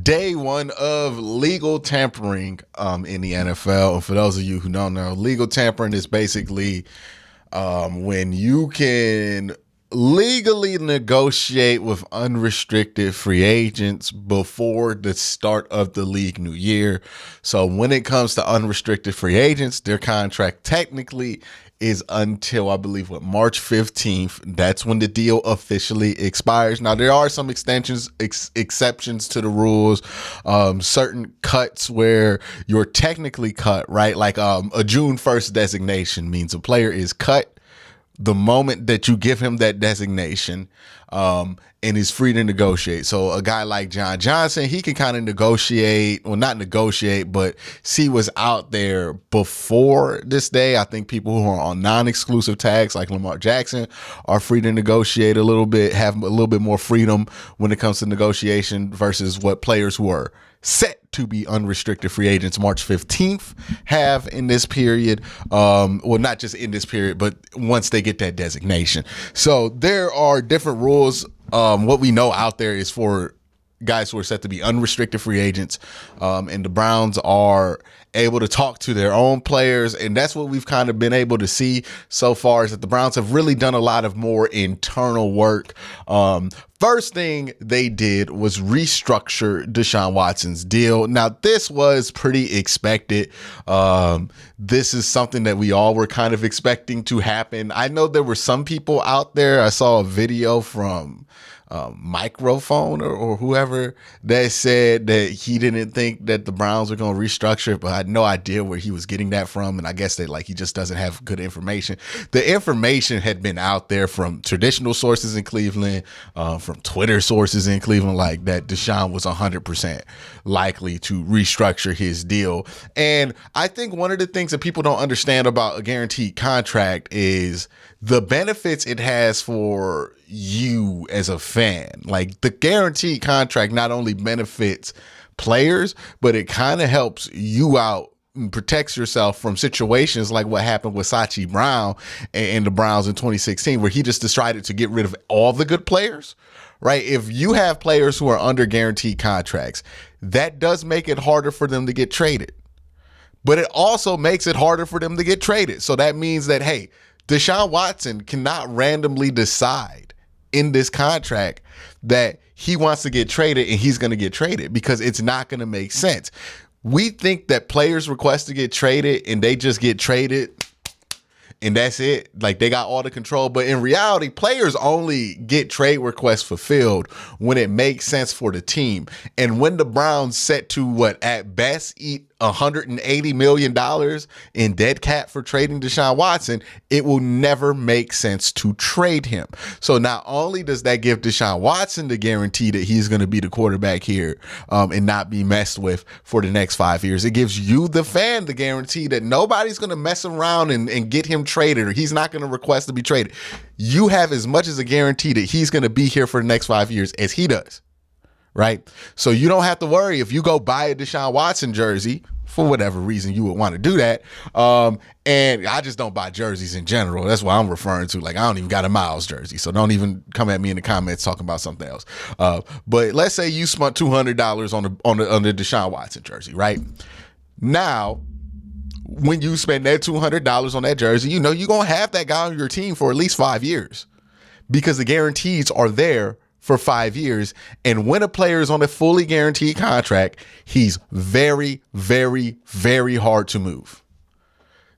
Day one of legal tampering in the NFL. And for those of you who don't know, legal tampering is basically when you can legally negotiate with unrestricted free agents before the start of the league new year. So when it comes to unrestricted free agents, their contract technically is until, I believe, March 15th. That's when the deal officially expires. Now, there are some exceptions to the rules, certain cuts where you're technically cut, right? Like a June 1st designation means a player is cut the moment that you give him that designation, and is free to negotiate. So a guy like John Johnson, he can kind of negotiate, well, not negotiate, but see what's out there before this day. I think people who are on non-exclusive tags like Lamar Jackson are free to negotiate a little bit, have a little bit more freedom when it comes to negotiation versus what players who are set to be unrestricted free agents March 15th have in this period. Well, not just in this period, but once they get that designation. So there are different rules. What we know out there is for guys who are set to be unrestricted free agents, and the Browns are able to talk to their own players, and that's what we've kind of been able to see so far, is that the Browns have really done a lot of more internal work. First thing they did was restructure DeShaun Watson's deal. Now, this was pretty expected. This is something that we all were kind of expecting to happen. I know there were some people out there, I saw a video from Microphone or whoever that said that he didn't think that the Browns were going to restructure it, but I had no idea where he was getting that from. And I guess that he just doesn't have good information. The information had been out there from traditional sources in Cleveland, from Twitter sources in Cleveland, like that DeShaun was 100% likely to restructure his deal. And I think one of the things that people don't understand about a guaranteed contract is the benefits it has for you as a fan. Like, the guaranteed contract not only benefits players, but it kind of helps you out and protects yourself from situations like what happened with Sachi Brown and the Browns in 2016, where he just decided to get rid of all the good players, right? If you have players who are under guaranteed contracts, that does make it harder for them to get traded. But it also makes it harder for them to get traded. So that means that, hey, DeShaun Watson cannot randomly decide in this contract that he wants to get traded and he's going to get traded, because it's not going to make sense. We think that players request to get traded and they just get traded and that's it. Like, they got all the control. But in reality, players only get trade requests fulfilled when it makes sense for the team. And when the Browns set to at best eat $180 million in dead cap for trading DeShaun Watson, it will never make sense to trade him. So not only does that give DeShaun Watson the guarantee that he's going to be the quarterback here and not be messed with for the next 5 years, it gives you, the fan, the guarantee that nobody's going to mess around and get him traded, or he's not going to request to be traded. You have as much as a guarantee that he's going to be here for the next 5 years as he does. Right? So you don't have to worry if you go buy a DeShaun Watson jersey, for whatever reason you would want to do that. And I just don't buy jerseys in general. That's what I'm referring to. Like, I don't even got a Miles jersey, so don't even come at me in the comments talking about something else. But let's say you spent $200 on the DeShaun Watson jersey, right? Now, when you spend that $200 on that jersey, you're going to have that guy on your team for at least 5 years, because the guarantees are there for 5 years. And when a player is on a fully guaranteed contract, he's very, very, very hard to move.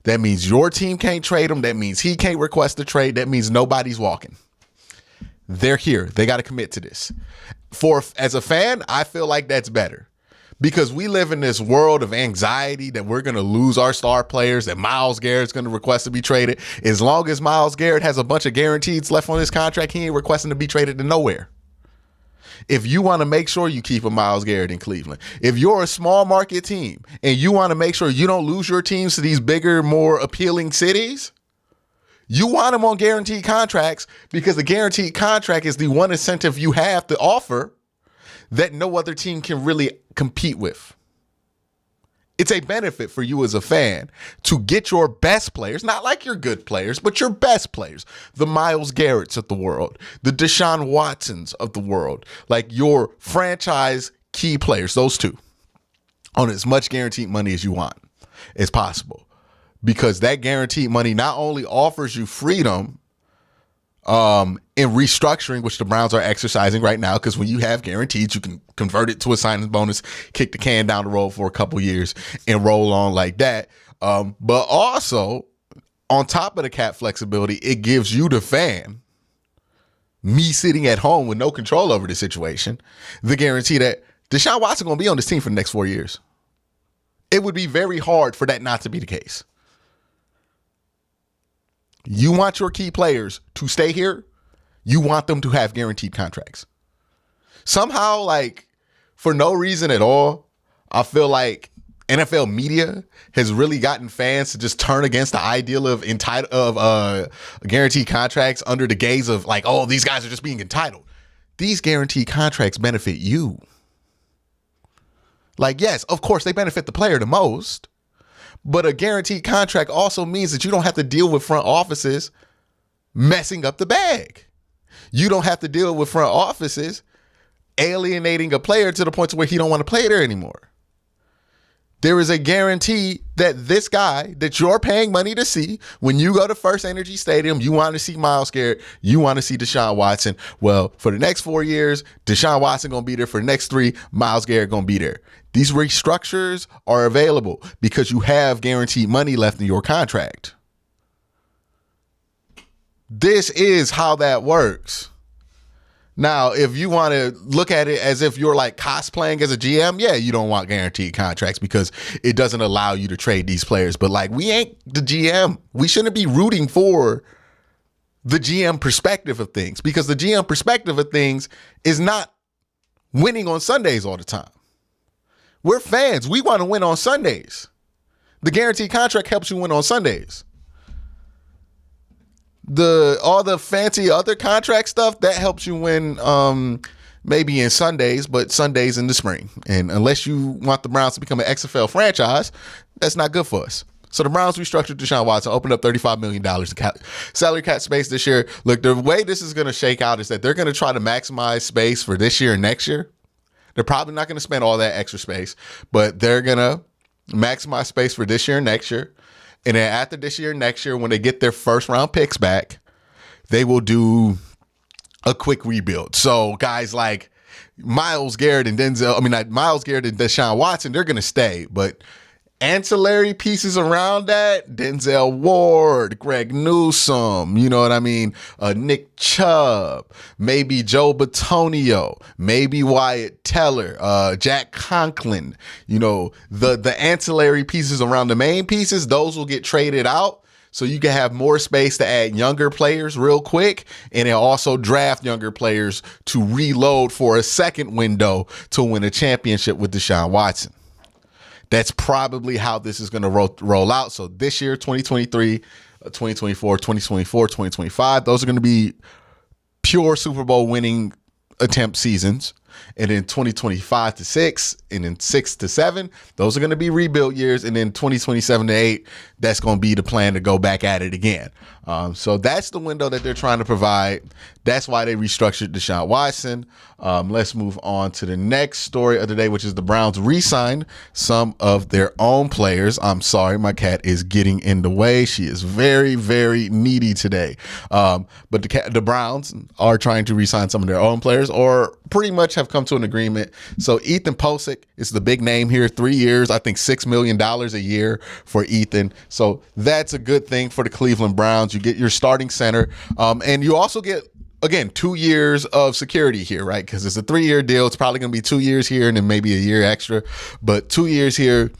That means your team can't trade him. That means he can't request a trade. That means nobody's walking. They're here. They got to commit to this. As a fan, I feel like that's better, because we live in this world of anxiety that we're going to lose our star players, that Myles Garrett's going to request to be traded. As long as Myles Garrett has a bunch of guarantees left on his contract, he ain't requesting to be traded to nowhere. If you want to make sure you keep a Myles Garrett in Cleveland, if you're a small market team and you want to make sure you don't lose your teams to these bigger, more appealing cities, you want them on guaranteed contracts, because the guaranteed contract is the one incentive you have to offer that no other team can really compete with. It's a benefit for you as a fan to get your best players, not like your good players, but your best players, the Myles Garretts of the world, the DeShaun Watsons of the world, like your franchise key players, those two, on as much guaranteed money as you want as possible, because that guaranteed money not only offers you freedom in restructuring, which the Browns are exercising right now, because when you have guaranteed, you can convert it to a signing bonus, kick the can down the road for a couple years and roll on like that. But also, on top of the cap flexibility, it gives you, the fan, me sitting at home with no control over the situation, the guarantee that DeShaun Watson going to be on this team for the next 4 years. It would be very hard for that not to be the case. You want your key players to stay here. You want them to have guaranteed contracts. Somehow, like, for no reason at all, I feel like NFL media has really gotten fans to just turn against the ideal of guaranteed contracts under the gaze of like, oh, these guys are just being entitled. These guaranteed contracts benefit you. Like, yes, of course, they benefit the player the most. But a guaranteed contract also means that you don't have to deal with front offices messing up the bag. You don't have to deal with front offices alienating a player to the point to where he don't want to play there anymore. There is a guarantee that this guy that you're paying money to see, when you go to First Energy Stadium, you want to see Myles Garrett, you want to see DeShaun Watson. Well, for the next 4 years, DeShaun Watson going to be there. For the next 3, Myles Garrett going to be there. These restructures are available because you have guaranteed money left in your contract. This is how that works. Now, if you want to look at it as if you're like cosplaying as a GM, yeah, you don't want guaranteed contracts because it doesn't allow you to trade these players. But like, we ain't the GM. We shouldn't be rooting for the GM perspective of things, because the GM perspective of things is not winning on Sundays all the time. We're fans. We want to win on Sundays. The guaranteed contract helps you win on Sundays. All the fancy other contract stuff, that helps you win maybe in Sundays, but Sundays in the spring. And unless you want the Browns to become an XFL franchise, that's not good for us. So the Browns restructured DeShaun Watson, opened up $35 million in salary cap space this year. Look, the way this is going to shake out is that they're going to try to maximize space for this year and next year. They're probably not going to spend all that extra space, but they're going to maximize space for this year and next year. And then after this year and next year, when they get their first round picks back, they will do a quick rebuild. So guys like Myles Garrett and DeShaun Watson, they're going to stay. But ancillary pieces around that, Denzel Ward, Greg Newsome, you know what I mean? Nick Chubb, maybe Joe Bitonio, maybe Wyatt Teller, Jack Conklin, you know, the ancillary pieces around the main pieces, those will get traded out. So you can have more space to add younger players real quick, and then also draft younger players to reload for a second window to win a championship with DeShaun Watson. That's probably how this is going to roll out. So this year, 2023, 2024, 2024, 2025, those are going to be pure Super Bowl winning attempt seasons. And then 2025 to 6, and then 6 to 7, those are going to be rebuild years. And then 2027 to 8, that's going to be the plan to go back at it again. So that's the window that they're trying to provide. That's why they restructured DeShaun Watson. Let's move on to the next story of the day, which is the Browns re-signed some of their own players. I'm sorry, my cat is getting in the way. She is very, very needy today. But the Browns are trying to re-sign some of their own players, or pretty much have come to an agreement. So Ethan Posick is the big name here. 3 years, I think $6 million a year for Ethan. So that's a good thing for the Cleveland Browns. You get your starting center, and you also get, again, 2 years of security here, right? Because it's a 3-year deal. It's probably going to be 2 years here and then maybe a year extra. But 2 years here,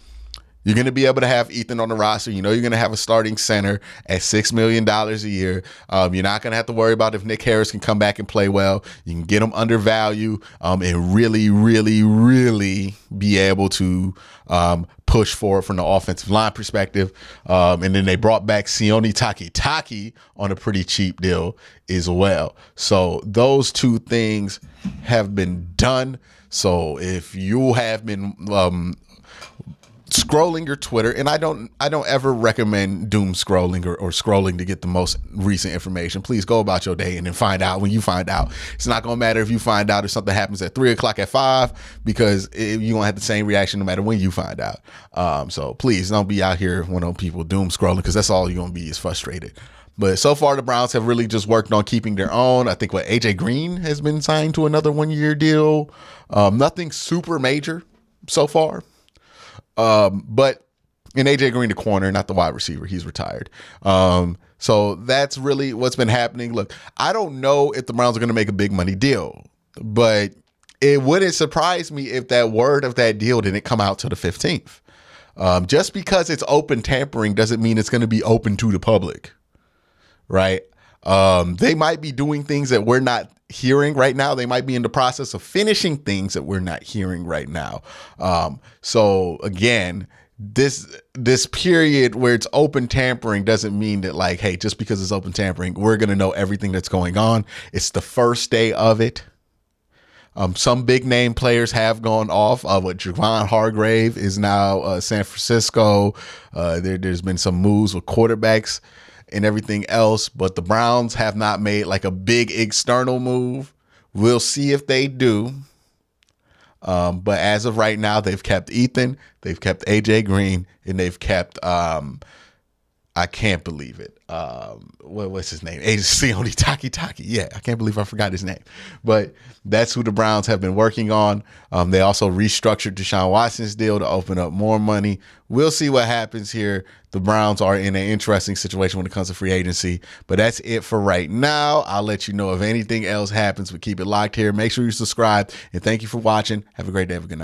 you're going to be able to have Ethan on the roster. You know you're going to have a starting center at $6 million a year. You're not going to have to worry about if Nick Harris can come back and play well. You can get him under value and really, really, really be able to push forward from the offensive line perspective. And then they brought back Sione Takitaki on a pretty cheap deal as well. So those two things have been done. So if you have been scrolling your Twitter, and I don't ever recommend doom scrolling or scrolling to get the most recent information. Please go about your day and then find out when you find out. It's not going to matter if you find out if something happens at 3:00 at 5, because you're going to have the same reaction no matter when you find out. So please don't be out here one of those people doom scrolling, because that's all you're going to be is frustrated. But so far, the Browns have really just worked on keeping their own. I think AJ Green has been signed to another 1-year deal. Nothing super major so far. But in AJ Green, the corner, not the wide receiver, he's retired. So that's really what's been happening. Look, I don't know if the Browns are going to make a big money deal, but it wouldn't surprise me if that word of that deal didn't come out till the 15th. Just because it's open tampering doesn't mean it's going to be open to the public, right? They might be doing things that we're not hearing right now. They might be in the process of finishing things that we're not hearing right now. So again, this period where it's open tampering doesn't mean that, like, hey, just because it's open tampering, we're going to know everything that's going on. It's the first day of it. Some big name players have gone off. What Javon Hargrave is now San Francisco. There's been some moves with quarterbacks and everything else, but the Browns have not made like a big external move. We'll see if they do. But as of right now, they've kept Ethan, they've kept AJ Green, and they've kept, I can't believe it. What's his name? Sione Taki. Yeah, I can't believe I forgot his name. But that's who the Browns have been working on. They also restructured DeShaun Watson's deal to open up more money. We'll see what happens here. The Browns are in an interesting situation when it comes to free agency. But that's it for right now. I'll let you know if anything else happens, but keep it locked here. Make sure you subscribe. And thank you for watching. Have a great day. Have a good night.